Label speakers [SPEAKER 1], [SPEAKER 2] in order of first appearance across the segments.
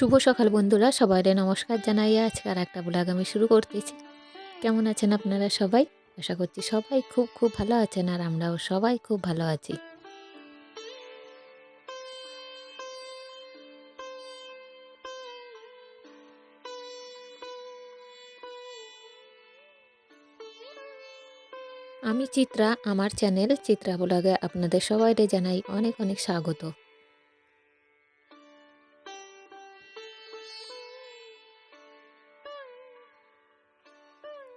[SPEAKER 1] শুভ সকাল বন্ধুরা, সবাইকে নমস্কার জানাই। আজকে আর একটা ব্লগ আমি শুরু করতেছি। কেমন আছেন আপনারা সবাই? আশা করছি সবাই খুব খুব ভালো আছেন, আর আমরাও সবাই খুব ভালো আছি। আমি চিত্রা, আমার চ্যানেল চিত্রা ব্লগে আপনাদের সবাইকে জানাই অনেক অনেক স্বাগত।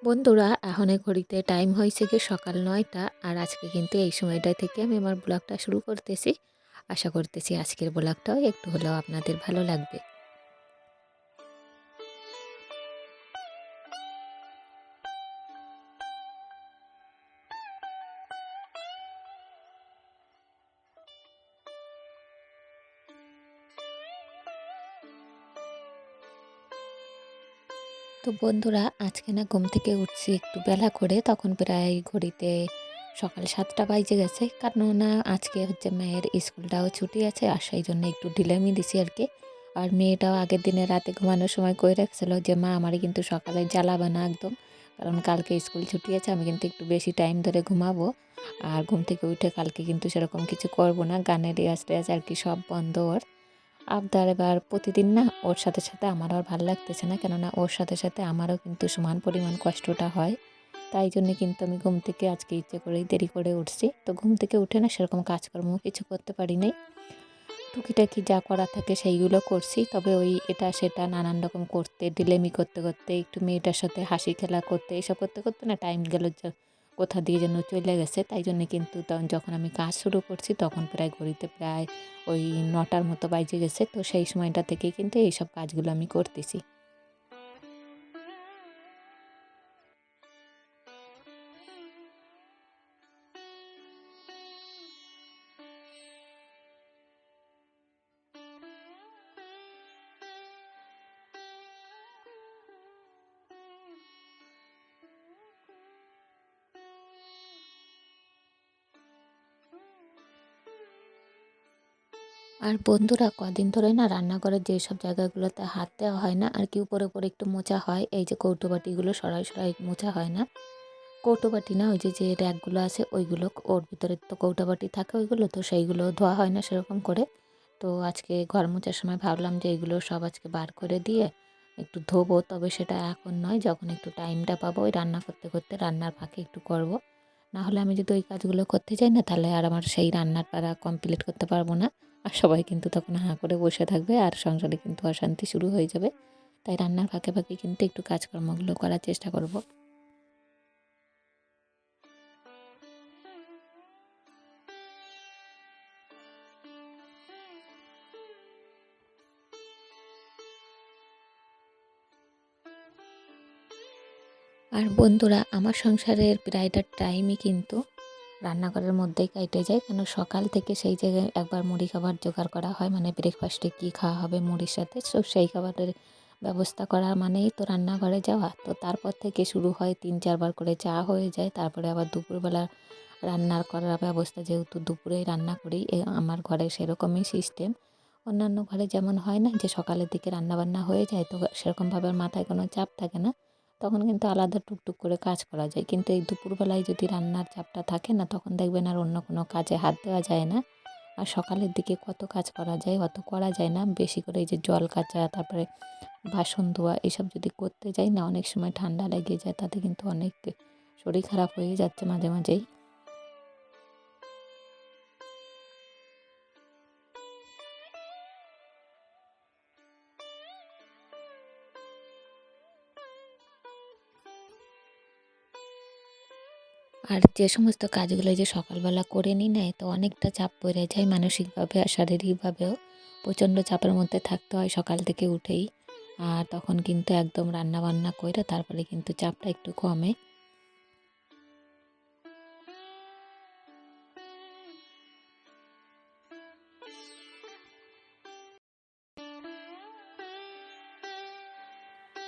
[SPEAKER 1] বন্ধুরা, এখন ঘড়িতে টাইম হয়েছে কি সকাল 9টা, আর আজকে কিন্তু এই সময়টা থেকে আমি আমার ব্লগটা শুরু করতেছি। আশা করতেছি আজকের ব্লগটাও একটু হলেও আপনাদের ভালো লাগবে। তো বন্ধুরা, আজকে না ঘুম থেকে উঠছি একটু বেলা করে, তখন প্রায় ঘড়িতে সকাল 7টা বাজে গেছে। কারণ না আজকে হচ্ছে মেয়ের স্কুলটাও ছুটি আছে, আর সেই জন্য একটু ঢিলেমি দিছি আর কি। আর মেয়েটাও আগের দিনে রাতে ঘুমানোর সময় কই রাখছিল যে মা আমারই কিন্তু সকালে জ্বালাবে না একদম, কারণ কালকে স্কুল ছুটি আছে, আমি কিন্তু একটু বেশি টাইম ধরে ঘুমাবো। আর ঘুম থেকে উঠে কালকে কিন্তু সেরকম কিছু করব না, গানের রেয়াজ টেয়াজ আর কি সব বন্ধ ওর। আবদার এবার প্রতিদিন না ওর সাথে সাথে আমারও আর ভালো লাগতেছে না, কেননা ওর সাথে সাথে আমারও কিন্তু সমান পরিমাণ কষ্টটা হয়। তাই জন্য কিন্তু আমি ঘুম থেকে আজকে ইচ্ছে করেই দেরি করে উঠছি। তো ঘুম থেকে উঠে না সেরকম কাজকর্ম কিছু করতে পারি নাই, টুকিটাকি যা করা থাকে সেইগুলো করছি। তবে ওই এটা সেটা নানান রকম করতে ডিলেমি করতে করতে একটু মেয়েটার সাথে হাসি খেলা করতে এসব করতে করতে না টাইম গেল কোথা দিয়ে যেন চলে গেছে। তাই জন্য কিন্তু তখন যখন আমি কাজ শুরু করছি তখন প্রায় ঘড়িতে প্রায় ওই 9টার মতো বাজে গেছে। তো সেই সময়টা থেকেই কিন্তু এইসব কাজগুলো আমি করতেছি। আর বন্ধুরা, কদিন ধরে না রান্নাঘরের যেসব জায়গাগুলোতে হাত দেওয়া হয় না আর কি, উপরে উপরে একটু মোছা হয়, এই যে কৌটোবাটিগুলো সরাই সরাই মোছা হয় না। কৌটোবাটি না, ওই যে যে র্যাকগুলো আছে ওইগুলো, ওর ভিতরে তো কৌটোবাটি থাকে ওইগুলো, তো সেইগুলো ধোয়া হয় না সেরকম করে। তো আজকে ঘর মোছার সময় ভাবলাম যে এগুলো সব আজকে বার করে দিয়ে একটু ধোবো, তবে সেটা এখন নয়, যখন একটু টাইমটা পাবো ওই রান্না করতে করতে রান্নার ফাঁকে একটু করব। না হলে আমি যদি ওই কাজগুলো করতে যাই না, তাহলে আর আমার সেই রান্নার পাড়া কমপ্লিট করতে পারবো না। আর সবাই কিন্তু তখন হাঁ করে বসে থাকবে, আর সংসারে কিন্তু অশান্তি শুরু হয়ে যাবে। তাই রান্নার ফাঁকে ফাঁকে কিন্তু একটু কাজকর্মগুলো করার চেষ্টা করব। আর বন্ধুরা, আমার সংসারের প্রায়টা টাইমই কিন্তু রান্নাঘরের মধ্যেই কেটে যায়, কেন সকাল থেকে সেই জায়গায় একবার মুড়ি খাবার জোগাড় করা হয়, মানে ব্রেকফাস্টে কী খাওয়া হবে মুড়ির সাথে, সো সেই খাবারের ব্যবস্থা করা মানেই তো রান্নাঘরে যাওয়া। তো তারপর থেকে শুরু হয় 3-4বার করে চা হয়ে যায়, তারপরে আবার দুপুরবেলা রান্নার করার ব্যবস্থা, যেহেতু দুপুরেই রান্না করি আমার ঘরে সেরকমই সিস্টেম। অন্যান্য ঘরে যেমন হয় না যে সকালের দিকে রান্নাবান্না হয়ে যায়, তো সেরকমভাবে মাথায় কোনো চাপ থাকে না, তখন কিন্তু আলাদা টুকটুক করে কাজ করা যায়। কিন্তু এই দুপুরবেলায় যদি রান্নার চাপটা থাকে না, তখন দেখবেন আর অন্য কোনো কাজে হাত দেওয়া যায় না। আর সকালের দিকে কত কাজ করা যায় অত করা যায় না, বেশি করে এই যে জল কাচা, তারপরে বাসন ধোয়া এসব যদি করতে যাই না, অনেক সময় ঠান্ডা লেগে যায়, তাতে কিন্তু অনেক শরীর খারাপ হয়ে যাচ্ছে মাঝে মাঝেই। আর যে সমস্ত কাজগুলো যে সকালবেলা করে নিই না, তো অনেকটা চাপ পড়ে যায় মানসিকভাবে আর শারীরিকভাবেও। প্রচণ্ড চাপের মধ্যে থাকতে হয় সকাল থেকে উঠেই। আর তখন কিন্তু একদম রান্না বান্না করে তারপরে কিন্তু চাপটা একটু কমে।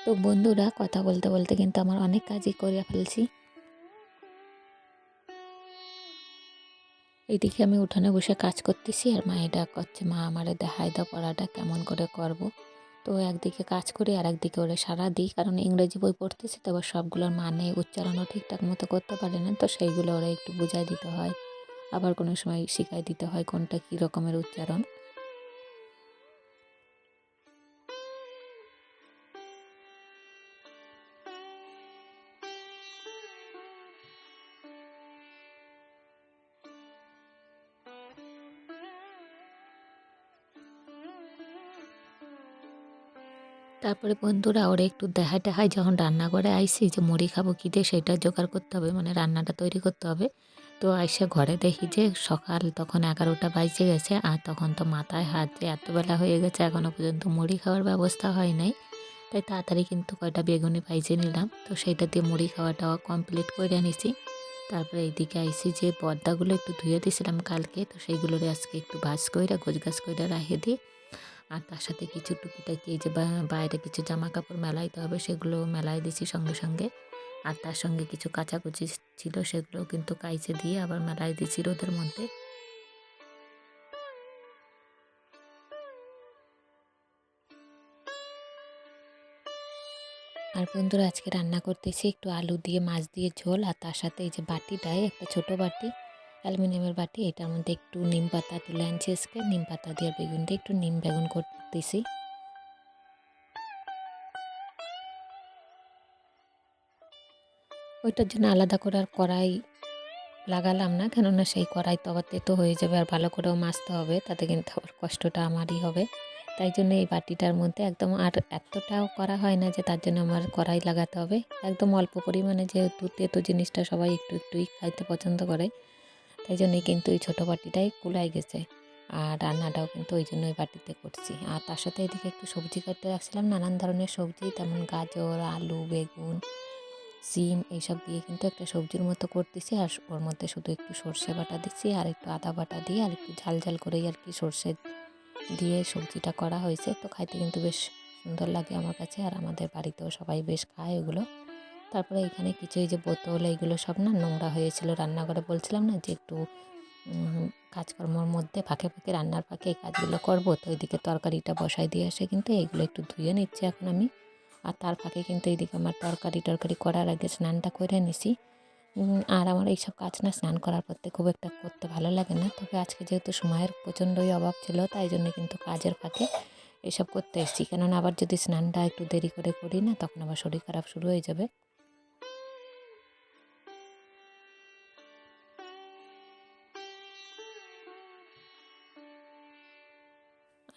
[SPEAKER 1] তো বন্ধুরা, কথা বলতে বলতে কিন্তু আমার অনেক কাজই করে ফেলছি। এইদিকে আমি উঠানে বসে কাজ করতেছি, আর মা এটা করছে, মা আমারে দেখায় দাও পড়াটা কেমন করে করব। তো একদিকে কাজ করি আর একদিকে ওরে সাড়া দিই, কারণ ইংরেজি বই পড়তেছি তো আবার সবগুলোর মানে উচ্চারণও ঠিকঠাক মতো করতে পারে না, তো সেইগুলো ওরা একটু বুঝাই দিতে হয়, আবার কোনো সময় শিখাই দিতে হয় কোনটা কী রকমের উচ্চারণ। তারপরে বন্ধুরা ওরে একটু দেখায় টেহাই যখন রান্নাঘরে আইসি যে মুড়ি খাবো কী দিয়ে সেটা জোগাড় করতে হবে, মানে রান্নাটা তৈরি করতে হবে। তো আইসে ঘরে দেখি যে সকাল তখন 11টা বাজে গেছে, আর তখন তো মাথায় হাত যে এত বেলা হয়ে গেছে এখনও পর্যন্ত মুড়ি খাওয়ার ব্যবস্থা হয় নাই। তাই তাড়াতাড়ি কিন্তু কয়টা বেগুনি ভাইজে নিলাম, তো সেইটা দিয়ে মুড়ি খাওয়াটাও কমপ্লিট করে নিছি। তারপরে এইদিকে আইসি যে পর্দাগুলো একটু ধুয়ে দিয়েছিলাম কালকে, তো সেইগুলোরে আজকে একটু ভাঁজ কইরা গোছগাছ কইরা রাখে দিই। আর তার সাথে কিছু টুকিটাকি এই যে বাইরে কিছু জামা কাপড় মেলাইতে হবে সেগুলো মেলাই দিছি সঙ্গে সঙ্গে। আর তার সঙ্গে কিছু কাচাকুচি ছিল সেগুলো কিন্তু কাইচে দিয়ে আবার মেলাই দিছি রোদের মধ্যে। আর বন্ধুরা আজকে রান্না করতেছি একটু আলু দিয়ে মাছ দিয়ে ঝোল, আর তার সাথে এই যে বাটিটায় একটা ছোট বাটি, অ্যালুমিনিয়ামের বাটি, এটার মধ্যে একটু নিম পাতা তুলে আনছি আজকে, নিম পাতা দিয়ে বেগুন দিয়ে একটু নিম বেগুন করতেছি। ওইটার জন্য আলাদা করে আর কড়াই লাগালাম না, কেননা সেই কড়াই তো আবার তেতো হয়ে যাবে আর ভালো করেও মাজতে হবে, তাতে কিন্তু আবার কষ্টটা আমারই হবে। তাই জন্য এই বাটিটার মধ্যে একদম, আর এতটাও করা হয় না যে তার জন্য আমার কড়াই লাগাতে হবে, একদম অল্প পরিমাণে, যেহেতু তেতো জিনিসটা সবাই একটু একটুই খাইতে পছন্দ করে, তাই জন্যই কিন্তু এই ছোটো বাটিটাই কুলাই গেছে। আর রান্নাটাও কিন্তু ওই জন্য ওই বাটিতে করছি। আর তার সাথে এদিকে একটু সবজি কাটতে রাখছিলাম, নানান ধরনের সবজি, তেমন গাজর, আলু, বেগুন, সিম এইসব দিয়ে কিন্তু একটা সবজির মতো করতেছি। আর ওর মধ্যে শুধু একটু সর্ষে বাটা দিচ্ছি আর একটু আদা বাটা দিয়ে আর একটু ঝাল ঝাল করেই আর কি সর্ষে দিয়ে সবজিটা করা হয়েছে। তো খাইতে কিন্তু বেশ সুন্দর লাগে আমার কাছে, আর আমাদের বাড়িতেও সবাই বেশ খায় ওগুলো। তারপরে এখানে কিছু এই যে বোতল এইগুলো সব না নোংরা হয়েছিল রান্নাঘরে, বলছিলাম না যে একটু কাজকর্মর মধ্যে ফাঁকে ফাঁকে রান্নার ফাঁকে এই কাজগুলো করবো, তো ওইদিকে তরকারিটা বসাই দিয়ে আসে কিন্তু এইগুলো একটু ধুয়ে নিচ্ছি এখন আমি। আর তার ফাঁকে কিন্তু এইদিকে আমার তরকারি করার আগে স্নানটা করে নিছি। আর আমার এইসব কাজ না স্নান করার পর থেকে খুব একটা করতে ভালো লাগে না, তবে আজকে যেহেতু সময়ের প্রচণ্ডই অভাব ছিল তাই জন্য কিন্তু কাজের ফাঁকে এসব করতে এসেছি, কেননা আবার যদি স্নানটা একটু দেরি করে করি না তখন আবার শরীর খারাপ শুরু হয়ে যাবে।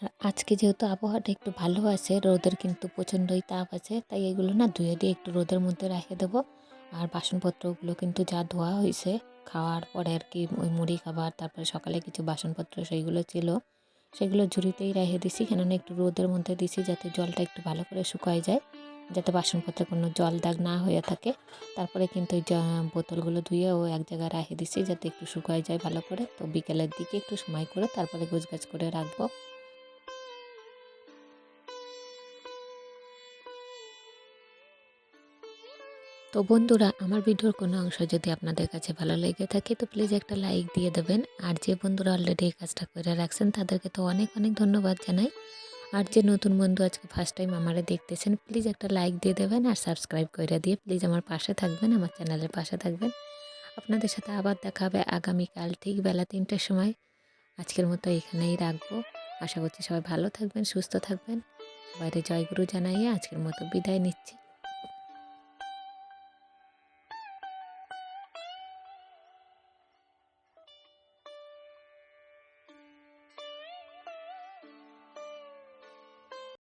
[SPEAKER 1] আর আজকে যেহেতু আবহাওয়াটা একটু ভালো আছে, রোদের কিন্তু প্রচণ্ডই তাপ আছে, তাই এগুলো না ধুয়ে দিয়ে একটু রোদের মধ্যে রেখে দেবো। আর বাসনপত্রগুলো কিন্তু যা ধোয়া হয়েছে খাওয়ার পরে আর কি, ওই মুড়ি খাবার তারপরে সকালে কিছু বাসনপত্র সেইগুলো ছিল, সেগুলো ঝুড়িতেই রেখে দিছি, কেননা একটু রোদের মধ্যে দিছি যাতে জলটা একটু ভালো করে শুকায় যায়, যাতে বাসনপত্রে কোনো জল দাগ না হয়ে থাকে। তারপরে কিন্তু ওই বোতলগুলো ধুয়েও এক জায়গায় রেখে দিছি যাতে একটু শুকায় যায় ভালো করে। তো বিকেলের দিকে একটু সময় করে তারপরে গোছগাছ করে রাখবো। তো বন্ধুরা আমার ভিডিওর কোনো অংশ যদি আপনাদের কাছে ভালো লেগে থাকে তো প্লিজ একটা লাইক দিয়ে দেবেন। আর যে বন্ধুরা অলরেডি এই কাজটা করে রাখছেন তাদেরকে তো অনেক অনেক ধন্যবাদ জানাই। আর যে নতুন বন্ধু আজকে ফার্স্ট টাইম আমারে দেখতেছেন প্লিজ একটা লাইক দিয়ে দেবেন আর সাবস্ক্রাইব করে দিয়ে প্লিজ আমার পাশে থাকবেন, আমার চ্যানেলের পাশে থাকবেন। আপনাদের সাথে আবার দেখা হবে আগামীকাল ঠিক বেলা 3টার সময়। আজকের মতো এখানেই রাখবো। আশা করছি সবাই ভালো থাকবেন, সুস্থ থাকবেন। সবাইকে জয়গুরু জানাইয়ে আজকের মতো বিদায় নিচ্ছি।